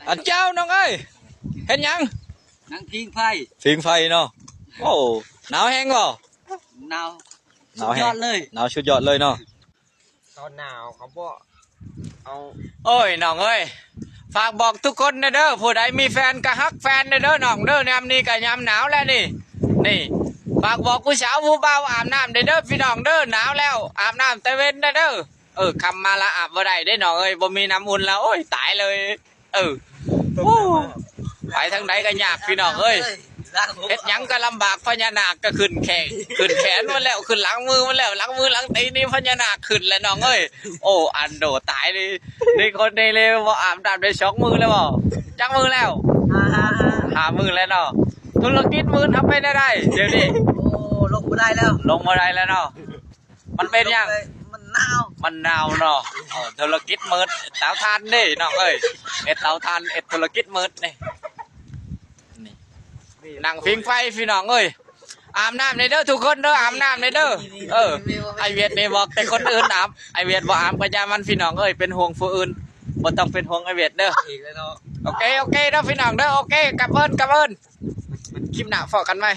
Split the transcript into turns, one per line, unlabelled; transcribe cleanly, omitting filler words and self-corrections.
อันเจ้าน้องเอ้ยเห็นยัง
นั่งพิงไฟ
ฟิงไฟเนาะโอ้หนาวแห้งบ่
หนาว
แห้งเลยหนาวชุดยอดเลยเนาะ
ตอนหนาวเขาบอกเอา
โอ้ยน้องเอ้ยฝากบอกทุกคนนะเด้อผู้ใดมีแฟนก็ฮักแฟนนะเด้อน้องเด้อยามนี้ก็ยามหนาวแล้วนี่ฝากบอกผู้สาวผู้เบาอาบน้ำเด้อพี่น้องเด้อหนาวแล้วอาบน้ำตะเวนเด้อคำมาละอาบบ่ได้ได้น้องเอ้ยบ่มีน้ำอุ่นแล้วโอ้ยตายเลยไปทางไหนก็ยากพี่น้องเอ้ยเฮ็ดหยังก็ลำบากพญานาคก็ขึ้นแขนมาแล้วขึ้นหลังมือมาแล้วหลังมือหลังตีนี่พญานาคขึ้นแล้วน้องเอ้ยโอ้อันโดตายเลยนี่คนนี้เลยว่าอาบน้ำได้2 มือแล้วบ่จักมือแล้ว5 มือแล้วเนาะธุรกิจมือทำไปได้เดี๋ยวนี้
โอ้ลงมาได้แล้ว
เนาะมันเป็นยัง
มันหนาว
เนาะธุรกิจมืดเตาถ่านนี่น้องเอ้ยเอ็ดเตาถ่านเอ็ดธุรกิจมืดนี่นั่งพิงไฟพี่น้องเอ้ยอาบน้ำในเด้อทุกคนเด้ออาบน้ำในเด้อไอเวียดนี่บอกแต่คนอื่นอาบไอเวียดบอกอาบก็ยามันพี่น้องเอ้ยเป็นห่วงผู้อื่นบ่ต้องเป็นห่วงไอเวียดเด้อโอเคเด้อพี่น้องเด้อโอเคกลับเอิ้นคลิปหน้าฝากกันไหม